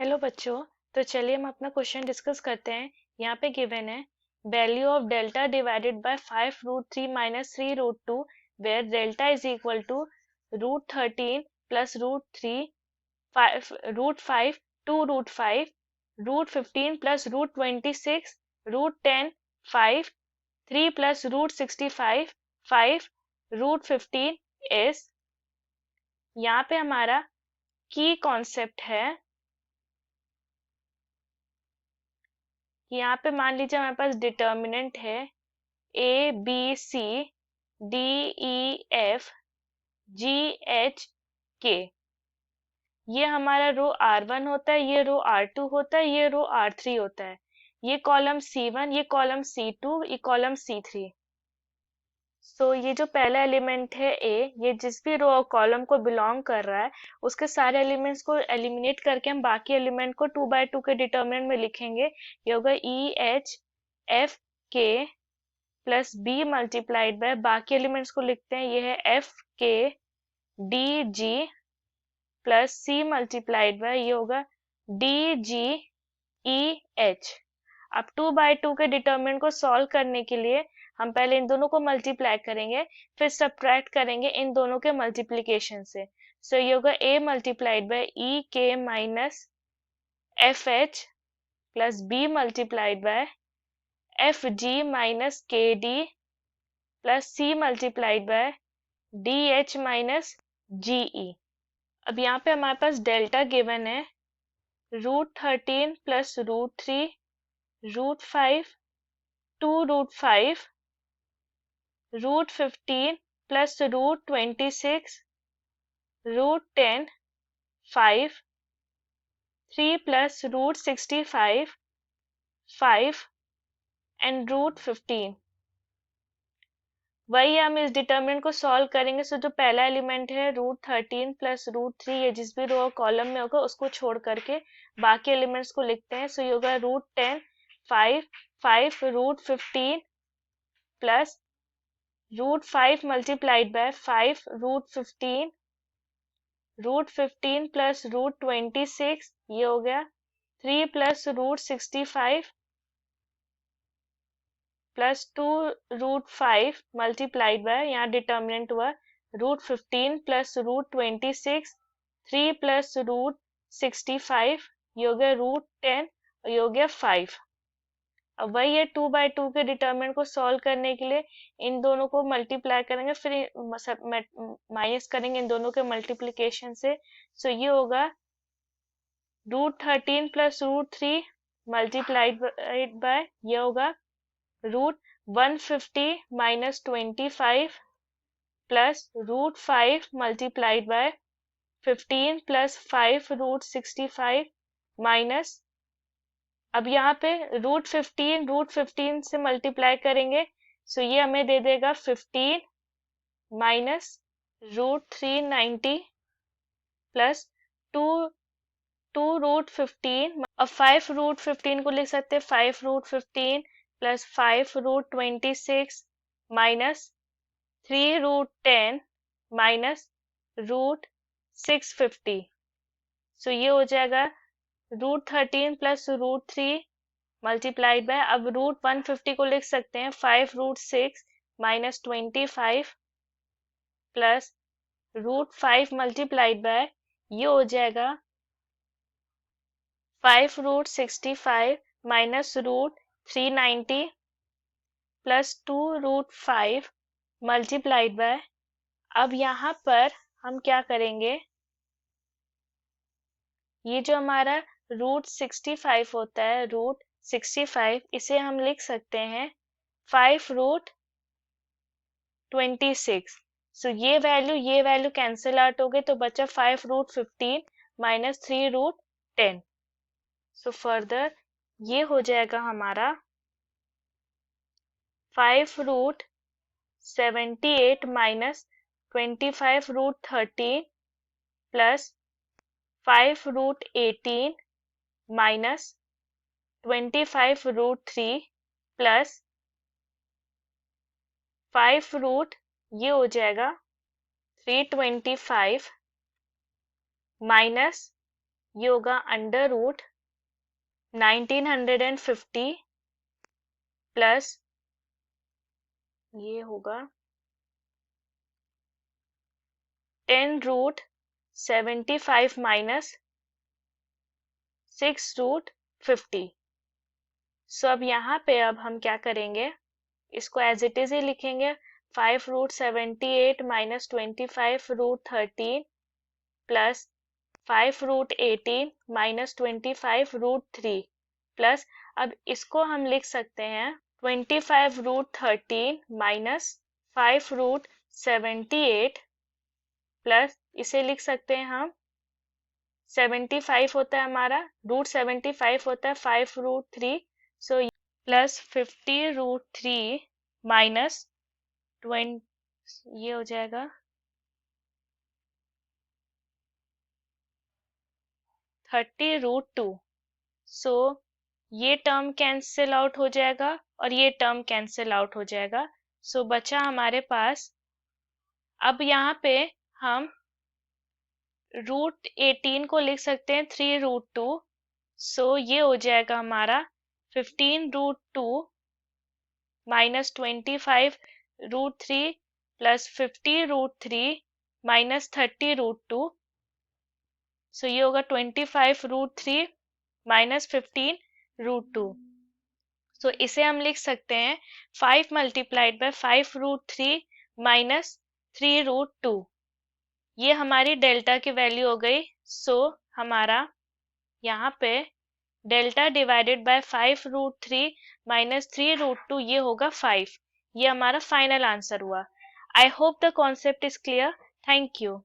Hello बच्चों। तो चलिए हम अपना क्वेश्चन डिस्कस करते हैं। यहाँ पे गिवन है value of delta divided by 5√3 minus 3√2 where delta is equal to √13 plus √3 √5 2√5 √15 plus √26 √10 5 3 plus √65 5 √15 is. यहाँ पे हमारा की कॉन्सेप्ट है कि यहाँ पे मान लीजिए हमारे पास डिटर्मिनेंट है A B C D E F G H K। ये हमारा रो R1 होता है, ये रो R2 होता है, ये रो R3 होता है। ये कॉलम C1, ये कॉलम C2, ये कॉलम C3। ये जो पहला एलिमेंट है A, ये जिस भी रो और कॉलम को बिलोंग कर रहा है उसके सारे एलिमेंट्स को एलिमिनेट करके हम बाकी एलिमेंट को 2/2 के डिटर्मिनेंट में लिखेंगे। ये होगा EHFK plus B multiplied by बाकी एलिमेंट्स को लिखते हैं, ये है FKDG plus C multiplied by ये होगा DGEH। अब 2/2 के डिटर्मिनेंट को सॉल्व करने के लिए हम पहले इन दोनों को मल्टीप्लाई करेंगे, फिर सब्ट्रैक्ट करेंगे इन दोनों के मल्टीप्लिकेशन से। ये होगा A multiplied by EK minus FH plus B multiplied by FG minus KD plus C multiplied by DH minus GE। अब यहाँ पे हमारे पास डेल्टा गिवन है √13 प्लस √3 √5 2√5 √15 प्लस √26 √10 5 3 प्लस √65 5 एंड √15। वही हम इस डिटर्मिनेंट को सॉल्व करेंगे। जो पहला एलिमेंट है √13 प्लस √3, ये जिस भी रो कॉलम में होगा उसको छोड़ करके बाकी एलिमेंट्स को लिखते हैं। ये होगा √10 5 5 √15 प्लस √5 मल्टीप्लाइड बाय 5 √15 √15 प्लस √26 ये हो गया 3 प्लस √65 प्लस 2√5 मल्टीप्लाइड बाय यहाँ डिटर्मिनेंट हुआ √15 प्लस √26 3 प्लस √65 ये हो गया √10 और ये हो गया 5। अब वही है 2/2 के डिटर्मिनेंट को सॉल्व करने के लिए इन दोनों को मल्टीप्लाई करेंगे, फिर माइनस करेंगे इन दोनों के मल्टीप्लिकेशन से। ये होगा √13 प्लस √3 मल्टीप्लाइड बाय ये होगा √150 minus 25 plus √5 multiplied bye 15 plus 5 √65 minus. अब यहाँ पे √15 से मल्टीप्लाई करेंगे, ये हमें दे देगा 15 माइनस √390 प्लस 2 √15। अब 5 √15 को लिख सकते हैं 5 √15 प्लस 5 √26 माइनस 3 √10 माइनस √650। ये हो जाएगा √13 प्लस √3 मल्टीप्लाइड बाय, अब √150 को लिख सकते हैं 5 √6 माइनस 25 प्लस √5 मल्टीप्लाइड बाय ये हो जाएगा 5 √65 माइनस √390 प्लस 2 √5 मल्टीप्लाइड बाय। अब यहाँ पर हम क्या करेंगे, ये जो हमारा √65 होता है √65, इसे हम लिख सकते हैं 5 √26। ये वैल्यू कैंसिल आउट हो गई, तो बचा 5 √15 माइनस 3 √10। फर्दर ये हो जाएगा हमारा 5 √78 माइनस 25 √13 प्लस 5 √18 माइनस 25 √3 प्लस 5 ये हो जाएगा 325 माइनस ये होगा अंडर रूट 1950 प्लस ये होगा 10 रूट 75 माइनस 6 रूट 50। सो अब यहाँ पे अब हम क्या करेंगे, इसको एज इट इज ही लिखेंगे। 5 root 78 minus 25 root 13 plus 5 root 18 minus 25 root 3 plus, अब इसको हम लिख सकते हैं 25 रूट 13 माइनस 5 रूट 78 प्लस इसे लिख सकते हैं हम 75 होता है हमारा, रूट 75 होता है 5 root 3, so plus 50 root 3 minus 20, ये हो जाएगा 30 रूट 2। सो ये टर्म कैंसिल आउट हो जाएगा और ये टर्म कैंसिल आउट हो जाएगा। सो बचा हमारे पास, अब यहाँ पे हम रूट 18 को लिख सकते हैं 3 रूट 2। सो ये हो जाएगा हमारा 15 root 2 minus 25 root 3 plus 50 root 3 minus 30 root 2। So ये होगा 25 रूट 3 माइनस 15 रूट 2। सो इसे हम लिख सकते हैं 5 multiplied by 5 root 3 minus 3 root 2। ये हमारी डेल्टा की वैल्यू हो गई। सो हमारा यहाँ पे delta divided by 5 root 3 minus 3 root 2 ये होगा 5। ये हमारा फाइनल आंसर हुआ। I hope the concept is clear. Thank you.